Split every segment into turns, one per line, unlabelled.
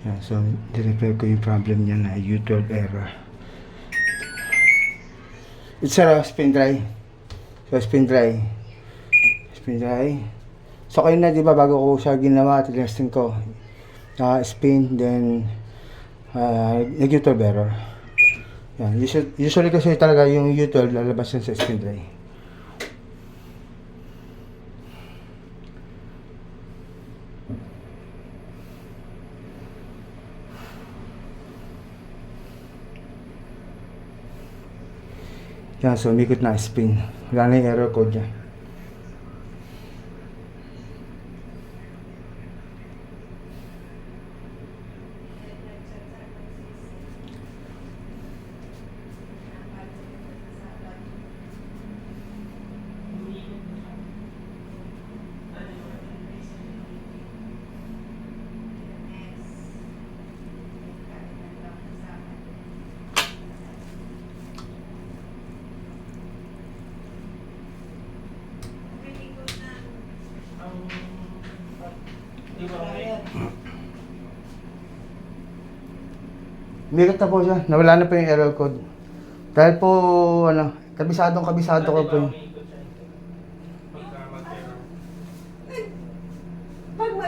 Yan, so, di-repair ko yung problem niya na U12 error. It's a spin dry. So, spin dry. Spin dry. So, kayo na, di ba, bago ko siya ginawa, tinesting ko. Spin, then, nag-U12 error. Yan. Usually kasi talaga yung U12 lalabas yan sa spin dry. Yan, so umikot na spin. Wala na yung error code niya. Umikot na po siya. Nawala na po yung error code. Dahil po, kabisado ko po yun.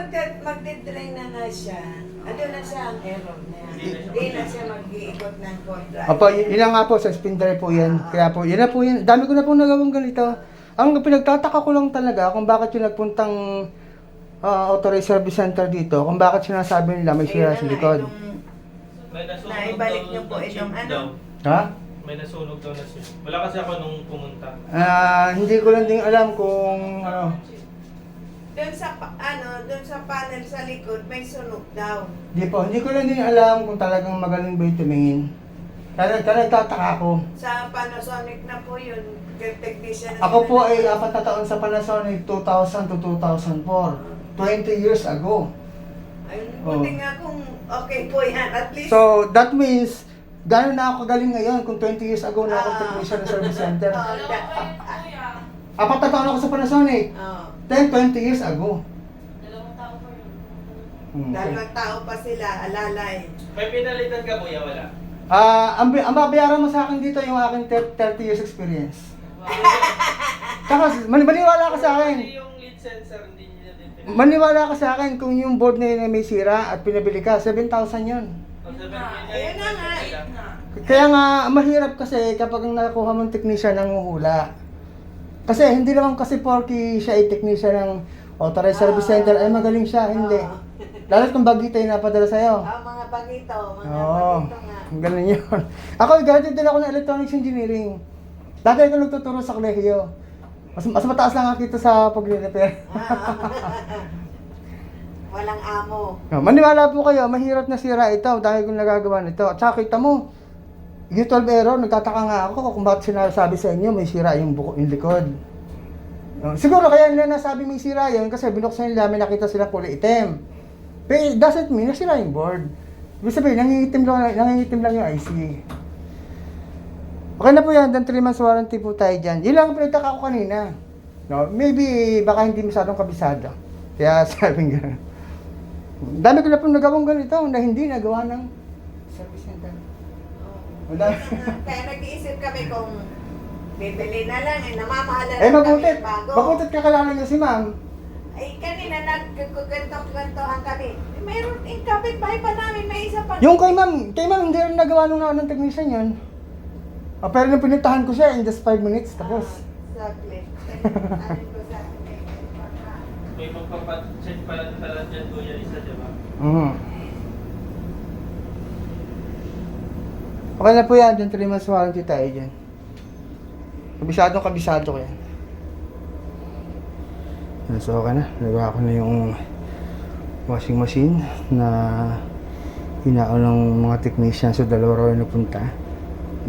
Pag magde-drain na nga siya, ano na siya ang error na yan. Hindi na siya mag-iikot ng kontra.
Opo, yun lang nga po, sa spin dry po yan. Kaya po, yun na po yan. Dami ko na po nagawang ganito. Ang pinagtataka ko lang talaga kung bakit yung nagpuntang authorized service center dito, kung bakit sinasabi nila may sira sa likod.
May nasunog
Naibalik
daw
niyo po
na
itong
chip
ano?
daw.
Ha?
May nasunog daw na chip. Wala kasi ako nung pumunta.
Hindi ko lang din alam kung ano.
Doon sa panel sa likod, may sunog daw.
Hindi ko lang din alam kung talagang magaling ba yung tumingin. Kaya nagtataka ako.
Sa Panasonic na po yun, technician na
Ako po ay
sila.
4 na taon sa Panasonic, 2000 to 2004. 20 years ago.
Ayun, buti nga kung okay po yan, at least.
So, that means, gano'n na ako kagaling ngayon kung 20 years ago na ako technician ng service center.
Oh,
4 na taon ako sa Panasonic.
oh.
20 years ago.
Dalawang tao pa sila, alalay.
May pinalitan ka kuya, wala?
Ang babayaran mo sa akin dito yung aking 30 years experience. Tsaka, maniwala ka sa akin.
Hindi yung lead sensor, hindi niya din pinalitan.
Maniwala ka sa akin kung yung board na yun ay may sira at pinabili ka, 7,000 yun.
Ayun na nga.
Kaya nga, mahirap kasi kapag ang nakakuha mong technician ng uhula. Kasi hindi naman kasi porky siya ay technician ng authorized service center ay magaling siya, hindi. Lalo kung bagito yung napadala sa'yo.
Mga bagito,
Oo,
bagito nga.
ganun yun. Ako, graduate din ako ng electronics engineering. Dati ako nagtuturo sa kolehiyo. Mas mataas lang ako dito sa pag-repair.
Walang amo.
Maniwala po kayo, mahirap na sira ito dahil kung nagagawa nito. At saka kita mo, U12 error, nagtataka nga ako kung bakit sinasabi sa inyo may sira yung likod. Siguro kaya nila nasabi may sira yun kasi binuksan nila, may nakita sila kulay itim. But it doesn't mean nasira yung board. Ibig sabihin, nangingitim lang yung IC. Okay na po yan, then 3 months warranty po tayo dyan. Yun lang ang pinagtaka ko kanina. No, maybe, baka hindi masyadong kabisado. Kaya sabi nga, dami ko na pong nagawang ganito na hindi nagawa ng service center. Wala.
Kaya nag-iisip kami kung bibili na lang, namamahala
Eh,
lang
mabutit.
kami bago.
Mabutit kakalanan niyo si ma'am.
Ay, kanina nagkugantok-gantohan kami. Mayroon yung kapitbahay pa namin, may isa pa.
Yung kay ma'am hindi rin nagawa nung ng technician yun. Pero nung pinuntahan ko siya in just 5 minutes, tapos.
Exactly. Ano ko sa
May magpapacheck pala dyan kuya, isa diba?
Okay na po yan, dyan 3 months warranty tayo dyan. Kabisado ko yan. So okay na, nagawa ko na yung washing machine na hinaon ng mga technician, so 2 raw yung napunta.